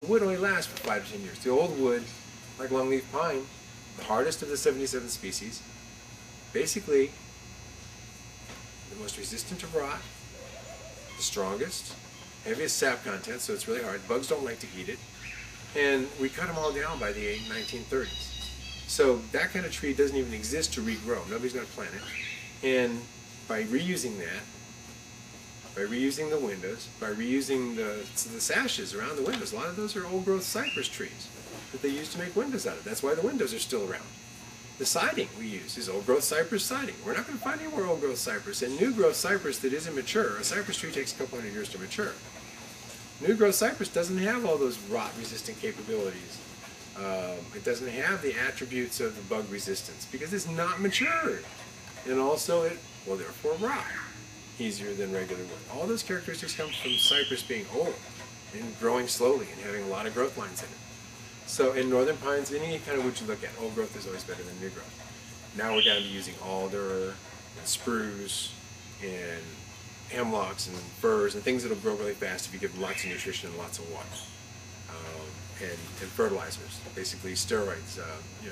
Wood only lasts for 5 to 10 years. The old wood, like longleaf pine, the hardest of the 77 species, basically the most resistant to rot, the strongest, heaviest sap content, so it's really hard. Bugs don't like to eat it. And we cut them all down by the 1930s. So that kind of tree doesn't even exist to regrow. Nobody's going to plant it. And by reusing that, by reusing the windows, by reusing the sashes around the windows, a lot of those are old growth cypress trees that they used to make windows out of. That's why the windows are still around. The siding we use is old growth cypress siding. We're not going to find any more old growth cypress. And new growth cypress that isn't mature, a cypress tree takes a couple hundred years to mature. New growth cypress doesn't have all those rot resistant capabilities. It doesn't have the attributes of the bug resistance because it's not matured. And also it will therefore rot easier than regular wood. All those characteristics come from cypress being old and growing slowly and having a lot of growth lines in it. So in northern pines, any kind of wood you look at, old growth is always better than new growth. Now we're down to using alder and spruce and hemlocks and firs and things that will grow really fast if you give them lots of nutrition and lots of water. And fertilizers, basically steroids,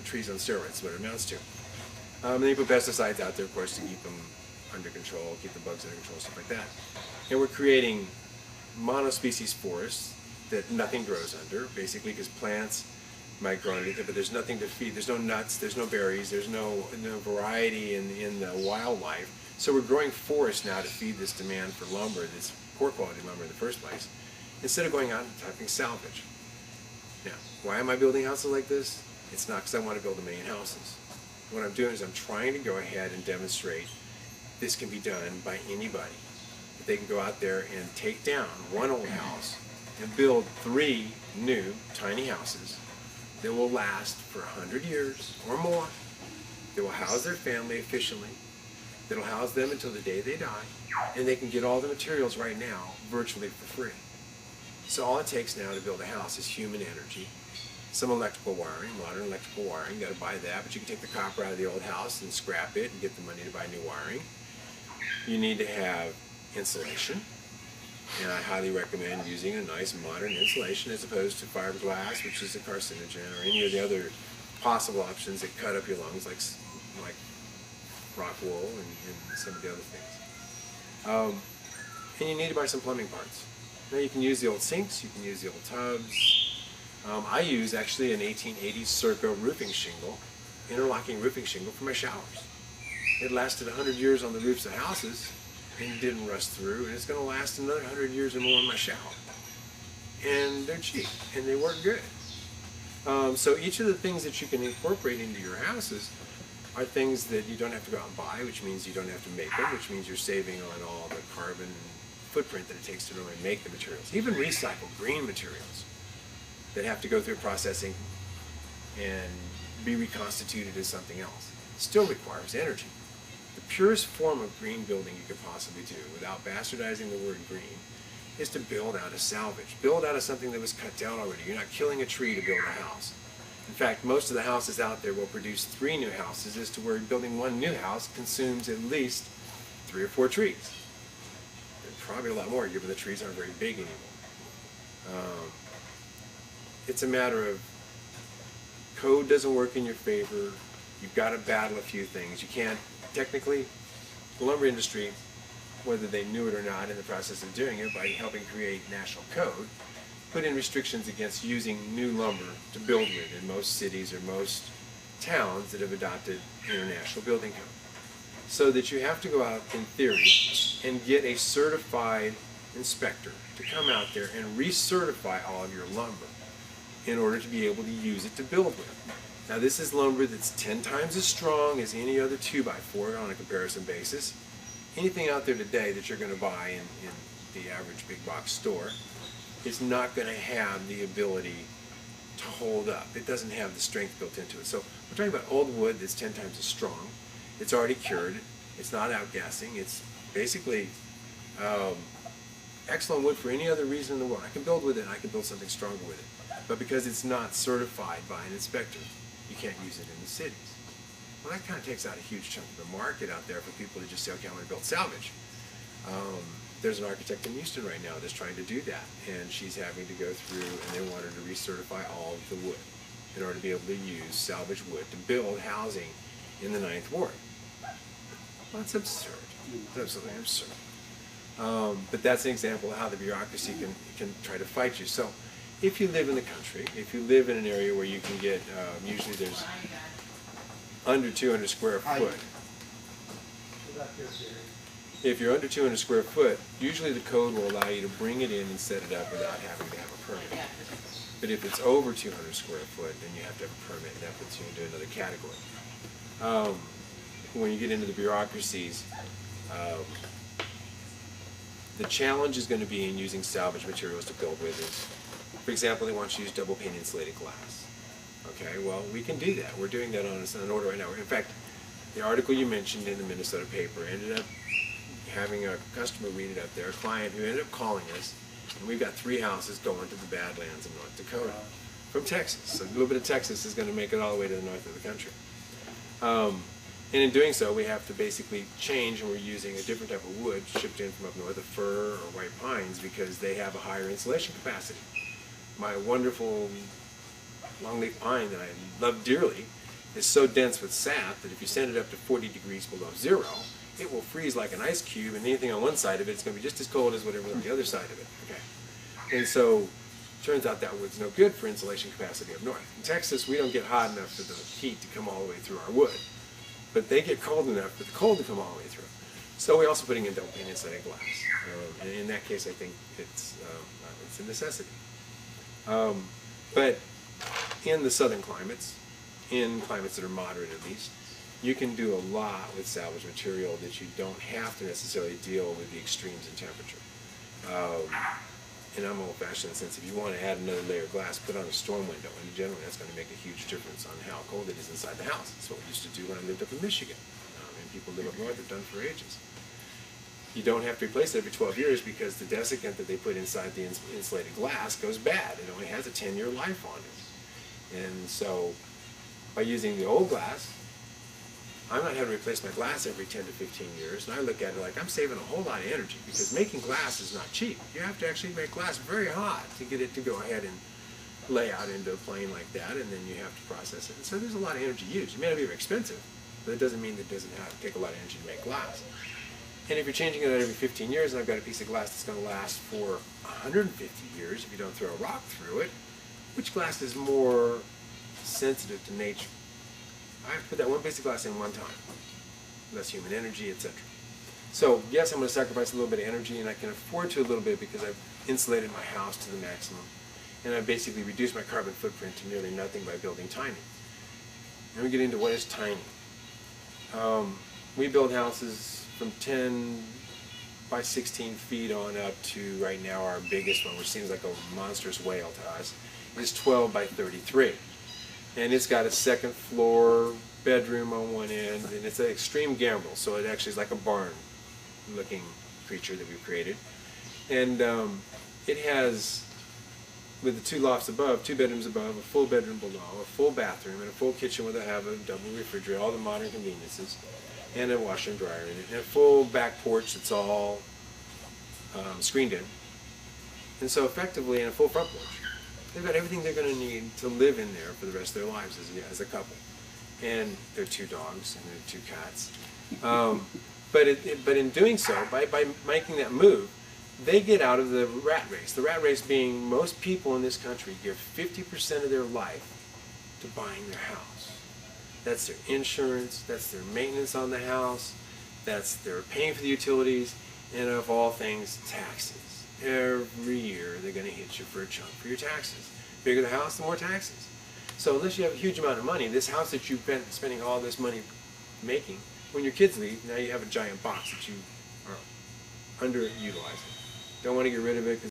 trees on steroids is what it amounts to. And then you put pesticides out there, of course, to keep them under control, keep the bugs under control, stuff like that. And we're creating monospecies forests that nothing grows under, basically because plants might grow underneath it, but there's nothing to feed. There's no nuts, there's no berries, there's no variety in the wildlife. So we're growing forests now to feed this demand for lumber, this poor quality lumber in the first place, instead of going out and typing salvage. Now, why am I building houses like this? It's not because I want to build a million houses. What I'm doing is I'm trying to go ahead and demonstrate this can be done by anybody. That they can go out there and take down one old house and build 3 new tiny houses that will last for 100 years or more, that will house their family efficiently, that will house them until the day they die, and they can get all the materials right now virtually for free. So all it takes now to build a house is human energy, some electrical wiring, modern electrical wiring. You got to buy that, but you can take the copper out of the old house and scrap it and get the money to buy new wiring. You need to have insulation, and I highly recommend using a nice modern insulation as opposed to fiberglass, which is a carcinogen, or any of the other possible options that cut up your lungs, like rock wool and some of the other things. And you need to buy some plumbing parts. Now you can use the old sinks, you can use the old tubs. I use actually an 1880s Circa roofing shingle, interlocking roofing shingle for my showers. It lasted 100 years on the roofs of houses and didn't rust through, and it's going to last another 100 years or more in my shower. And they're cheap, and they work good. So each of the things that you can incorporate into your houses are things that you don't have to go out and buy, which means you don't have to make them, which means you're saving on all the carbon footprint that it takes to really make the materials. Even recycled green materials that have to go through processing and be reconstituted as something else still requires energy. The purest form of green building you could possibly do, without bastardizing the word green, is to build out of salvage. Build out of something that was cut down already. You're not killing a tree to build a house. In fact, most of the houses out there will produce 3 new houses, as to where building 1 new house consumes at least 3 or 4 trees. And probably a lot more, given the trees aren't very big anymore. It's a matter of code doesn't work in your favor. You've got to battle a few things. You can't, technically, the lumber industry, whether they knew it or not in the process of doing it by helping create national code, put in restrictions against using new lumber to build with in most cities or most towns that have adopted international building code. So that you have to go out, in theory, and get a certified inspector to come out there and recertify all of your lumber in order to be able to use it to build with. Now this is lumber that's 10 times as strong as any other 2x4 on a comparison basis. Anything out there today that you're going to buy in the average big box store is not going to have the ability to hold up. It doesn't have the strength built into it. So we're talking about old wood that's 10 times as strong. It's already cured. It's not outgassing. It's basically excellent wood for any other reason in the world. I can build with it and I can build something stronger with it. But because it's not certified by an inspector, you can't use it in the cities. Well, that kind of takes out a huge chunk of the market out there for people to just say, okay, I want to build salvage. There's an architect in Houston right now that's trying to do that, and she's having to go through, and they want her to certify all of the wood in order to be able to use salvage wood to build housing in the Ninth Ward. Well, that's absurd. It's absolutely absurd. But that's an example of how the bureaucracy can try to fight you. So if you live in the country, if you live in an area where you can get, usually there's under 200 square foot. If you're under 200 square foot, usually the code will allow you to bring it in and set it up without having to have a permit. But if it's over 200 square foot, then you have to have a permit, and that puts you into another category. When you get into the bureaucracies, the challenge is going to be in using salvage materials to build with is, for example, they want you to use double pane insulated glass. Okay, well, we can do that. We're doing that on an order right now. In fact, the article you mentioned in the Minnesota paper ended up having a customer read it up there, a client who ended up calling us, and we've got 3 houses going to the Badlands in North Dakota from Texas. So a little bit of Texas is going to make it all the way to the north of the country. And in doing so, we have to basically change, and we're using a different type of wood shipped in from up north, of fir or white pines, because they have a higher insulation capacity. My wonderful longleaf pine that I love dearly is so dense with sap that if you send it up to 40 degrees below zero, it will freeze like an ice cube, and anything on one side of it is going to be just as cold as whatever on the other side of it. Okay, and so turns out that wood's no good for insulation capacity up north. In Texas, we don't get hot enough for the heat to come all the way through our wood, but they get cold enough for the cold to come all the way through. So we're also putting in double pane insulated glass. And in that case, I think it's a necessity. But in the southern climates, in climates that are moderate at least, you can do a lot with salvage material that you don't have to necessarily deal with the extremes in temperature. And I'm old-fashioned in the sense, if you want to add another layer of glass, put on a storm window, and generally that's going to make a huge difference on how cold it is inside the house. That's what we used to do when I lived up in Michigan, and people live up north have done for ages. You don't have to replace it every 12 years because the desiccant that they put inside the insulated glass goes bad. It only has a 10-year life on it. And so by using the old glass, I'm not having to replace my glass every 10 to 15 years, and I look at it like I'm saving a whole lot of energy, because making glass is not cheap. You have to actually make glass very hot to get it to go ahead and lay out into a plane like that, and then you have to process it. And so there's a lot of energy used. It may not be very expensive, but it doesn't mean that it doesn't have to take a lot of energy to make glass. And if you're changing it out every 15 years, and I've got a piece of glass that's going to last for 150 years if you don't throw a rock through it, which glass is more sensitive to nature? I have to put that one piece of glass in one time. Less human energy, etc. So yes, I'm going to sacrifice a little bit of energy, and I can afford to a little bit because I've insulated my house to the maximum. And I've basically reduced my carbon footprint to nearly nothing by building tiny. And we get into what is tiny. We build houses from 10 by 16 feet on up to right now our biggest one, which seems like a monstrous whale to us, is 12 by 33. And it's got a second floor bedroom on one end, and it's an extreme gambrel, so it actually is like a barn looking creature that we've created. And it has, with the 2 lofts above, 2 bedrooms above, a full bedroom below, a full bathroom, and a full kitchen with a double refrigerator, all the modern conveniences, and a washer and dryer in it, and a full back porch that's all screened in. And so effectively, and a full front porch. They've got everything they're going to need to live in there for the rest of their lives as a couple. And there are 2 dogs and there are 2 cats. But in doing so, by making that move, they get out of the rat race. The rat race being most people in this country give 50% of their life to buying their house. That's their insurance, that's their maintenance on the house, that's their paying for the utilities, and of all things, taxes. Every year they're going to hit you for a chunk for your taxes. Bigger the house, the more taxes. So unless you have a huge amount of money, this house that you've been spending all this money making, when your kids leave, now you have a giant box that you are underutilizing. Don't want to get rid of it because